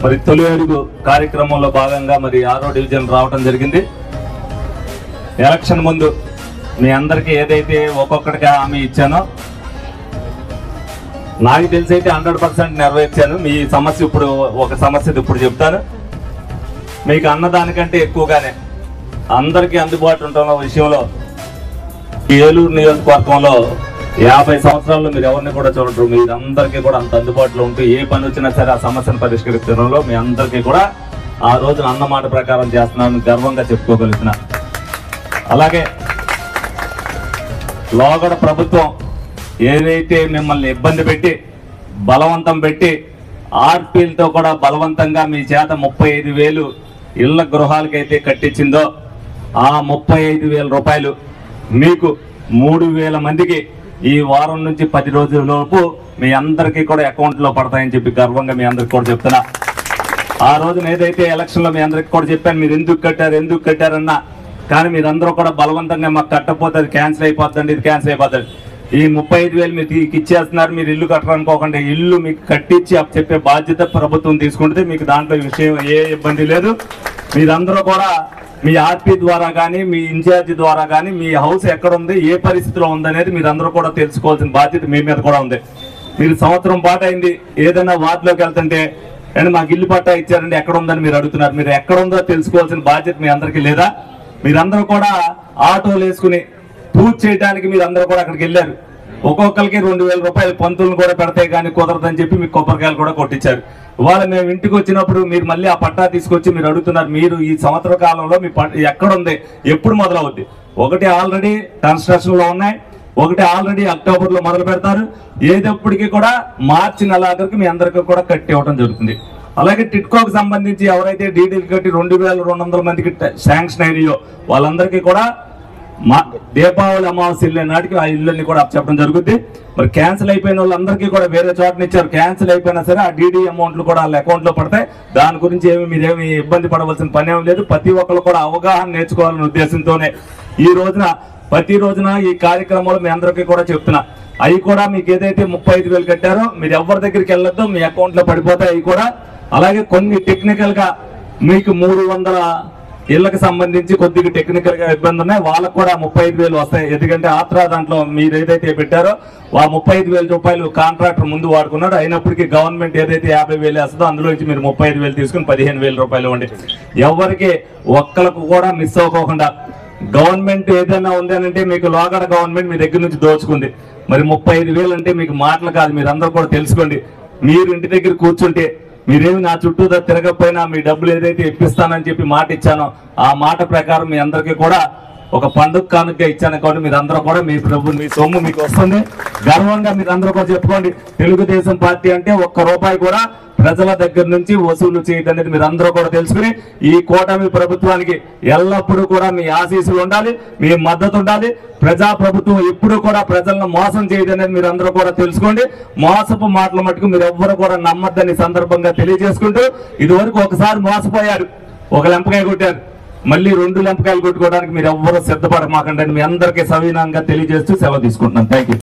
మరి తొలి అడుగు కార్యక్రమంలో భాగంగా మరి 6వ డివిజన్ రావడం జరిగింది. ఎలక్షన్ ముందు మీ అందరికీ ఏదైతే ఒక్కొక్కటిగా హామీ ఇచ్చానో నాకు తెలిసి అయితే 100% నెరవేర్చాను. మీ సమస్య ఇప్పుడు ఒక సమస్య ఇప్పుడు చెప్తాను. మీకు అన్నదానికంటే ఎక్కువగానే అందరికీ అందుబాటు ఉంటున్న విషయంలో ఏలూరు నియోజకవర్గంలో 50 సంవత్సరాల్లో మీరు ఎవరిని కూడా చూడరు. మీరందరికీ కూడా అంత అందుబాటులో ఉంటూ ఏ పని వచ్చినా సరే ఆ సమస్యను పరిష్కరించడంలో మీ అందరికీ కూడా ఆ రోజున అన్నమాట ప్రకారం చేస్తున్నాను గర్వంగా చెప్పుకోగలుగుతున్నా. అలాగే లోగడ ప్రభుత్వం ఏదైతే మిమ్మల్ని ఇబ్బంది పెట్టి బలవంతం పెట్టి ఆర్పీలతో కూడా బలవంతంగా మీ చేత 35,000 ఇళ్ల గృహాలకైతే కట్టించిందో ఆ 35,000 రూపాయలు మీకు 3,000 మందికి ఈ వారం నుంచి 10 రోజుల లోపు మీ అందరికీ కూడా అకౌంట్లో పడతాయని చెప్పి గర్వంగా మీ అందరికి కూడా చెప్తున్నా. ఆ రోజున ఏదైతే ఎలక్షన్లో మీ అందరికి కూడా చెప్పాను, మీరు ఎందుకు కట్టారన్నా కానీ మీరందరూ కూడా బలవంతంగా మాకు కట్టకపోతే అది క్యాన్సిల్ అయిపోతుంది, ఇది క్యాన్సిల్ అయిపోతుంది. ఈ 35,000 మీకు ఇచ్చేస్తున్నారు, మీరు ఇల్లు కట్టరనుకోకుండా ఇల్లు మీకు కట్టించి చెప్పే బాధ్యత ప్రభుత్వం తీసుకుంటే మీకు దాంట్లో విషయం ఏ ఇబ్బంది లేదు. మీరందరూ కూడా మీ ఆర్పీ ద్వారా కానీ మీ ఇన్ఛార్జి ద్వారా కానీ మీ హౌస్ ఎక్కడ ఉంది, ఏ పరిస్థితిలో ఉందనేది మీరందరూ కూడా తెలుసుకోవాల్సిన బాధ్యత మీ మీద కూడా ఉంది. మీరు సంవత్సరం పాటు అయింది ఏదైనా వార్డులోకి వెళ్తుంటే అండ్ మాకు ఇల్లు పట్టా ఇచ్చారండి ఎక్కడ ఉందని మీరు అడుగుతున్నారు. మీరు ఎక్కడ ఉందో తెలుసుకోవాల్సిన బాధ్యత మీ అందరికీ లేదా? మీరందరూ కూడా ఆటోలు వేసుకుని పూజ చేయడానికి మీరందరూ కూడా అక్కడికి వెళ్ళారు. ఒక్కొక్కరికి 2,000 రూపాయలు పంతులను కూడా పెడితే కానీ కుదరదని చెప్పి మీకు కొబ్బరికాయలు కూడా కొట్టించారు. ఇవాళ మేము ఇంటికి వచ్చినప్పుడు మీరు మళ్ళీ ఆ పట్టా తీసుకొచ్చి మీరు అడుగుతున్నారు, మీరు ఈ సంవత్సర కాలంలో మీ ఎక్కడ ఉంది, ఎప్పుడు మొదలవుద్ది? ఒకటి ఆల్రెడీ కన్స్ట్రక్షన్లో ఉన్నాయి, ఒకటి ఆల్రెడీ అక్టోబర్లో మొదలు పెడతారు. ఏదప్పటికీ కూడా మార్చి నెలాఖరికి మీ అందరికీ కూడా కట్టి ఇవ్వడం జరుగుతుంది. అలాగే టిట్కోకి సంబంధించి ఎవరైతే డీడీలు కట్టి 2,200 మందికి శాంక్షన్ అయినాయో వాళ్ళందరికీ కూడా దీపావళి అమావాస్య ఇల్లు నాటికి ఆ ఇళ్ళని కూడా చెప్పడం జరుగుతుంది. మరి క్యాన్సిల్ అయిపోయిన వాళ్ళందరికీ కూడా వేరే చోటనిచ్చారు. క్యాన్సిల్ అయిపోయినా సరే ఆ డీడీ అమౌంట్లు కూడా వాళ్ళ అకౌంట్లో పడతాయి. దాని గురించి మీరేమి ఇబ్బంది పడవలసిన పని ఏమి లేదు. ప్రతి ఒక్కరు కూడా అవగాహన నేర్చుకోవాలనే ఉద్దేశంతోనే ఈ రోజున ప్రతి రోజున ఈ కార్యక్రమంలో మీ అందరికీ కూడా చెప్తున్నా. అవి కూడా మీకు ఏదైతే 35,000 కట్టారో మీరు ఎవరి దగ్గరికి వెళ్ళొద్దు, మీ అకౌంట్లో పడిపోతాయి అవి కూడా. అలాగే కొన్ని టెక్నికల్గా మీకు 300 ఇళ్లకు సంబంధించి కొద్దిగా టెక్నికల్ గా ఇబ్బంది ఉన్నాయి, వాళ్ళకు కూడా 35,000 వస్తాయి. ఎందుకంటే ఆత్రా దాంట్లో మీరు ఏదైతే పెట్టారో ఆ 35,000 రూపాయలు కాంట్రాక్టర్ ముందు వాడుకున్నాడు. అయినప్పటికీ గవర్నమెంట్ ఏదైతే 50,000 వేస్తుందో అందులో నుంచి మీరు 35,000 తీసుకుని 15,000 రూపాయలు ఇవ్వండి. ఎవరికి ఒక్కలకు కూడా మిస్ అవ్వకుండా గవర్నమెంట్ ఏదైనా ఉంది అంటే మీకు లోగడ గవర్నమెంట్ మీ దగ్గర నుంచి దోచుకుంది. మరి 35,000 అంటే మీకు మాటలు కాదు, మీరు అందరూ కూడా తెలుసుకోండి. మీరు ఇంటి దగ్గర కూర్చుంటే మీరేమి నా చుట్టూ తిరగకపోయినా మీ డబ్బులు ఏదైతే ఇప్పిస్తానని చెప్పి మాట ఇచ్చానో ఆ మాట ప్రకారం మీ అందరికీ కూడా ఒక పండుగ కానుక ఇచ్చాను. కాబట్టి మీరందరూ కూడా మీ సొమ్ము మీకు వస్తుంది. గర్వంగా మీరందరూ కూడా చెప్పుకోండి, తెలుగుదేశం పార్టీ అంటే ₹1 కూడా ప్రజల దగ్గర నుంచి వసూలు చేయడం అనేది మీరందరూ కూడా తెలుసుకుని ఈ కూటమి ప్రభుత్వానికి ఎల్లప్పుడూ కూడా మీ ఆశీస్సులు ఉండాలి, మీ మద్దతు ఉండాలి. ప్రజా ప్రభుత్వం ఎప్పుడు కూడా ప్రజలను మోసం చేయడం అనేది మీరందరూ కూడా తెలుసుకోండి. మోసపు మాటల మటుకు మీరు ఎవ్వరు కూడా నమ్మద్దని సందర్భంగా తెలియజేసుకుంటూ, ఇదివరకు ఒకసారి మోసపోయారు, ఒక లెంపకాయ కొట్టారు, మళ్ళీ 2 లెంపకాయలు కొట్టుకోవడానికి మీరు ఎవ్వరూ సిద్ధపడమాకండి. మీ అందరికీ సవినయంగా తెలియజేస్తూ సెలవు తీసుకుంటున్నాను. Thank you.